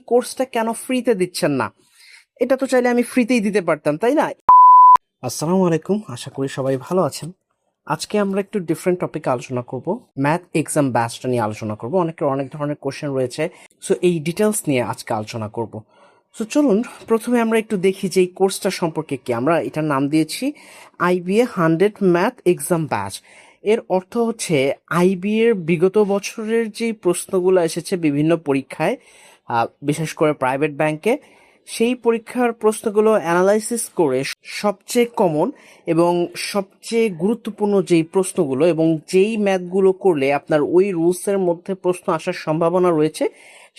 কোর্সটা কেন ফ্রিতে দিচ্ছেন না? এটা তো চাইলে আমি ফ্রিতেই দিতে পারতাম, তাই না? আসসালামু আলাইকুম, আশা করি সবাই ভালো আছেন। আজকে আমরা একটু ডিফারেন্ট টপিকে আলোচনা করব। ম্যাথ এক্সাম ব্যাচটা নিয়ে আলোচনা করব। অনেকের অনেক ধরনের কোশ্চেন রয়েছে, সো এই ডিটেলস নিয়ে আজকে আলোচনা করব। সো চলুন প্রথমে আমরা একটু দেখি যে এই কোর্সটা সম্পর্কে কি। আমরা এটার নাম দিয়েছি IBA 100 ম্যাথ এক্সাম ব্যাচ। এর অর্থ হচ্ছে IBA এর বিগত বছরের যে প্রশ্নগুলো এসেছে বিভিন্ন পরীক্ষায়, বিশেষ করে প্রাইভেট ব্যাংকে, সেই পরীক্ষার প্রশ্নগুলো অ্যানালাইসিস করে সবচেয়ে কমন এবং সবচেয়ে গুরুত্বপূর্ণ যেই প্রশ্নগুলো এবং যেই ম্যাথগুলো করলে আপনার ওই রুলসের মধ্যে প্রশ্ন আসার সম্ভাবনা রয়েছে,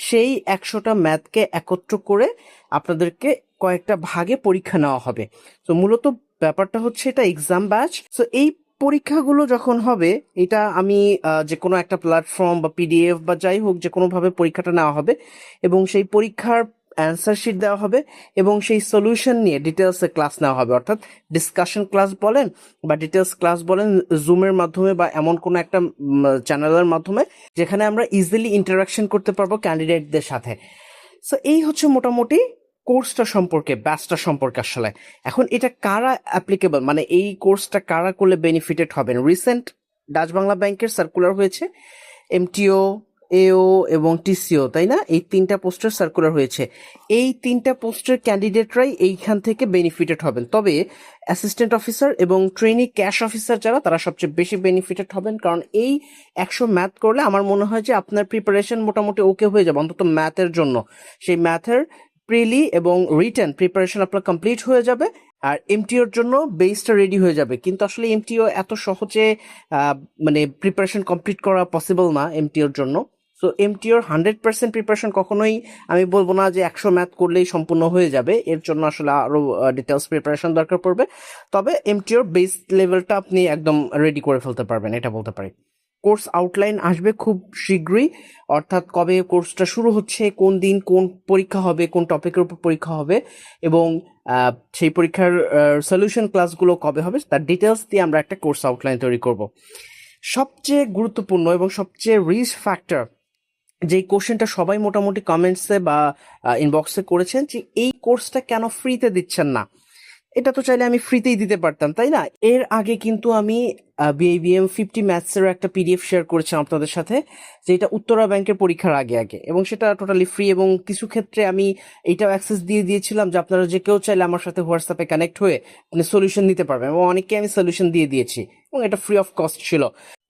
সেই 100টা ম্যাথকে একত্র করে আপনাদেরকে কয়েকটা ভাগে পরীক্ষা নেওয়া হবে। তো মূলত ব্যাপারটা হচ্ছে এটা এক্সাম ব্যাচ। তো এই পরীক্ষাগুলো যখন হবে, এটা আমি যে কোনো একটা প্ল্যাটফর্ম বা PDF বা যাই হোক, যে কোনোভাবে পরীক্ষাটা নেওয়া হবে এবং সেই পরীক্ষার অ্যান্সার শিট দেওয়া হবে এবং সেই সলিউশন নিয়ে ডিটেলসে ক্লাস নেওয়া হবে। অর্থাৎ ডিসকাশন ক্লাস বলেন বা ডিটেলস ক্লাস বলেন, জুমের মাধ্যমে বা এমন কোনো একটা চ্যানেলের মাধ্যমে যেখানে আমরা ইজিলি ইন্টারাকশন করতে পারবো ক্যান্ডিডেটদের সাথে। সো এই হচ্ছে মোটামুটি কোর্সটা সম্পর্কে, ব্যাচটা সম্পর্কে। আসলে এখন এটা কারা অ্যাপ্লিকেবল, মানে এই কোর্সটা কারা করলে বেনিফিটেড হবেন? রিসেন্ট ডাচ বাংলা ব্যাংকের সার্কুলার হয়েছে, MTO, AO এবং TCO, তাই না? এই 3টা পোস্টের সার্কুলার হয়েছে। এই 3টা পোস্টের ক্যান্ডিডেটরাই এইখান থেকে বেনিফিটেড হবেন। তবে অ্যাসিস্ট্যান্ট অফিসার এবং ট্রেনি ক্যাশ অফিসার যারা, তারা সবচেয়ে বেশি বেনিফিটেড হবেন। কারণ এই 100 ম্যাথ করলে আমার মনে হয় যে আপনার প্রিপারেশন মোটামুটি ওকে হয়ে যাবে, অন্তত ম্যাথের জন্য। সেই ম্যাথের প্রিলি এবং রিটেন প্রিপারেশন আপনার কমপ্লিট হয়ে যাবে, আর MTOর জন্য বেসটা রেডি হয়ে যাবে। কিন্তু আসলে MTO এত সহজে মানে প্রিপারেশন কমপ্লিট করা পসিবল না MTOর জন্য। সো MTOর 100% প্রিপারেশন কখনোই আমি বলবো না যে 100 ম্যাথ করলেই সম্পূর্ণ হয়ে যাবে। এর জন্য আসলে আরো ডিটেলস প্রিপারেশন দরকার পড়বে। তবে MTOর বেস লেভেলটা আপনি একদম রেডি করে ফেলতে পারবেন, এটা বলতে পারি। কোর্স আউটলাইন আসবে খুব শীঘ্রই, অর্থাৎ কবে কোর্সটা শুরু হচ্ছে, কোন দিন কোন পরীক্ষা হবে, কোন টপিকের উপর পরীক্ষা হবে এবং সেই পরীক্ষার সলিউশন ক্লাসগুলো কবে হবে, তার ডিটেলস দিয়ে আমরা একটা কোর্স আউটলাইন তৈরি করব। সবচেয়ে গুরুত্বপূর্ণ এবং সবচেয়ে রিস্ক ফ্যাক্টর যে কোশ্চেনটা সবাই মোটামুটি কমেন্টসে বা ইনবক্সে করেছেন, যে এই কোর্সটা কেন ফ্রিতে দিচ্ছেন না? এটা তো চাইলে আমি ফ্রিতেই দিতে পারতাম, তাই না? এর আগে কিন্তু আমি BABM 50 ম্যাথসের একটা PDF শেয়ার করেছিলাম আপনাদের সাথে, যেটা উত্তরা ব্যাংকের পরীক্ষার আগে আগে, এবং সেটা টোটালি ফ্রি। এবং কিছু ক্ষেত্রে আমি এইটাও অ্যাক্সেস দিয়ে দিয়েছিলাম যে আপনারা যে কেউ চাইলে আমার সাথে হোয়াটসঅ্যাপে কানেক্ট হয়ে আপনি সলিউশন নিতে পারবেন, এবং অনেককে আমি সলিউশন দিয়ে দিয়েছি এবং এটা ফ্রি অফ কস্ট ছিল।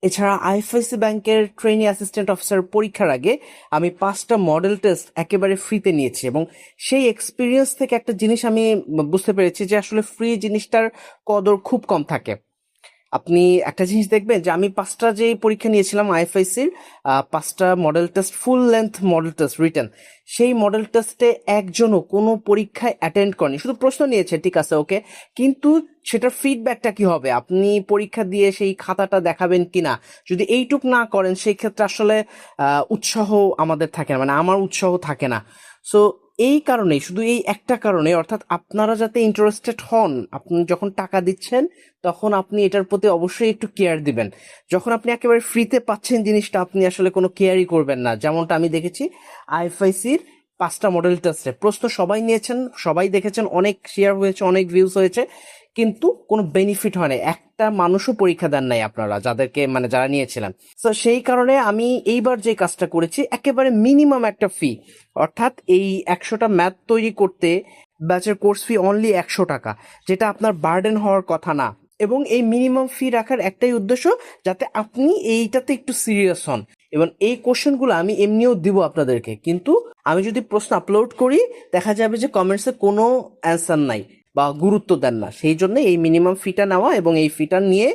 এছাড়া IFIC ব্যাংকের ট্রেনি অ্যাসিস্ট্যান্ট অফিসার পরীক্ষার আগে আমি 5টা মডেল টেস্ট একেবারে ফ্রিতে নিয়েছি, এবং সেই এক্সপিরিয়েন্স থেকে একটা জিনিস আমি বুঝতে পেরেছি যে আসলে ফ্রি জিনিসটার কদর খুব কম থাকে। আপনি একটা জিনিস দেখবেন যে আমি 5টা যে পরীক্ষা নিয়েছিলাম IFICর, 5টা model test, full length model test written, সেই মডেল টেস্টে একজনও কোনো পরীক্ষায় অ্যাটেন্ড করেনি। শুধু প্রশ্ন নিয়েছে, ঠিক আছে, ওকে, কিন্তু সেটার ফিডব্যাকটা কি হবে? আপনি পরীক্ষা দিয়ে সেই খাতাটা দেখাবেন কিনা, যদি এইটুক না করেন, সেই ক্ষেত্রে আসলে উৎসাহ আমাদের থাকে না, মানে আমার উৎসাহ থাকে না। সো এই কারণেই, শুধু এই একটা কারণে, অর্থাৎ আপনারা যাতে ইন্টারেস্টেড হন, আপনি যখন টাকা দিচ্ছেন তখন আপনি এটার প্রতি অবশ্যই একটু কেয়ার দিবেন। যখন আপনি একেবারে ফ্রিতে পাচ্ছেন জিনিসটা, আপনি আসলে কোনো কেয়ারই করবেন না। যেমনটা আমি দেখেছি IFICর 5টা মডেল টেস্টে প্রশ্ন সবাই নিয়েছেন, সবাই দেখেছেন, অনেক শেয়ার হয়েছে, অনেক ভিউজ হয়েছে, কিন্তু কোনো বেনিফিট হয় না। একটা মানুষও পরীক্ষা দেন নাই আপনারা, যাদেরকে মানে যারা নিয়েছিলেন। তো সেই কারণে আমি এইবার যে কাজটা করেছি, একেবারে মিনিমাম একটা ফি, অর্থাৎ এই 100টা ম্যাথ তৈরি করতে ব্যাচের কোর্স ফি অনলি 100 টাকা, যেটা আপনার বার্ডেন হওয়ার কথা না। এবং এই মিনিমাম ফি রাখার একটাই উদ্দেশ্য, যাতে আপনি এইটাতে একটু সিরিয়াস হন। এবং এই কোশ্চেনগুলো আমি এমনিও দিব আপনাদেরকে, কিন্তু আমি যদি প্রশ্ন আপলোড করি, দেখা যাবে যে কমেন্টসে কোনো অ্যান্সার নাই বা গুরুত্ব দেন না। সেই জন্য এই মিনিমাম ফিটা নেওয়া, এবং এই ফিটা নিয়ে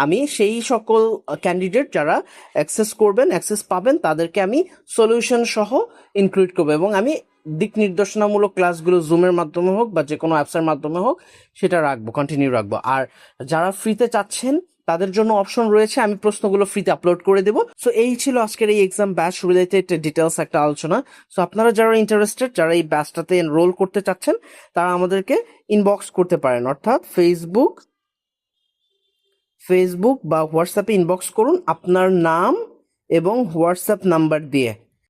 আমি সেই সকল ক্যান্ডিডেট যারা অ্যাক্সেস করবেন, অ্যাক্সেস পাবেন, তাদেরকে আমি সলিউশন সহ ইনক্লুড করবো, এবং আমি দিক নির্দেশনামূলক ক্লাসগুলো জুমের মাধ্যমে হোক বা যে কোনো অ্যাপসের মাধ্যমে হোক সেটা রাখবো, কন্টিনিউ রাখবো। আর যারা ফ্রিতে চাচ্ছেন তাদের জন্য অপশন রয়েছে, আমি প্রশ্নগুলো ফ্রিতে আপলোড করে দেবো। সো এই ছিল আজকের এই এক্সাম ব্যাচ রিলেটেড ডিটেলস একটা আলোচনা। সো আপনারা যারা ইন্টারেস্টেড, যারা এই ব্যাচটাতে এনরোল করতে চাচ্ছেন, তারা আমাদেরকে ইনবক্স করতে পারেন, অর্থাৎ ফেসবুক বা হোয়াটসঅ্যাপে ইনবক্স করুন আপনার নাম এবং হোয়াটসঅ্যাপ নাম্বার দিয়ে।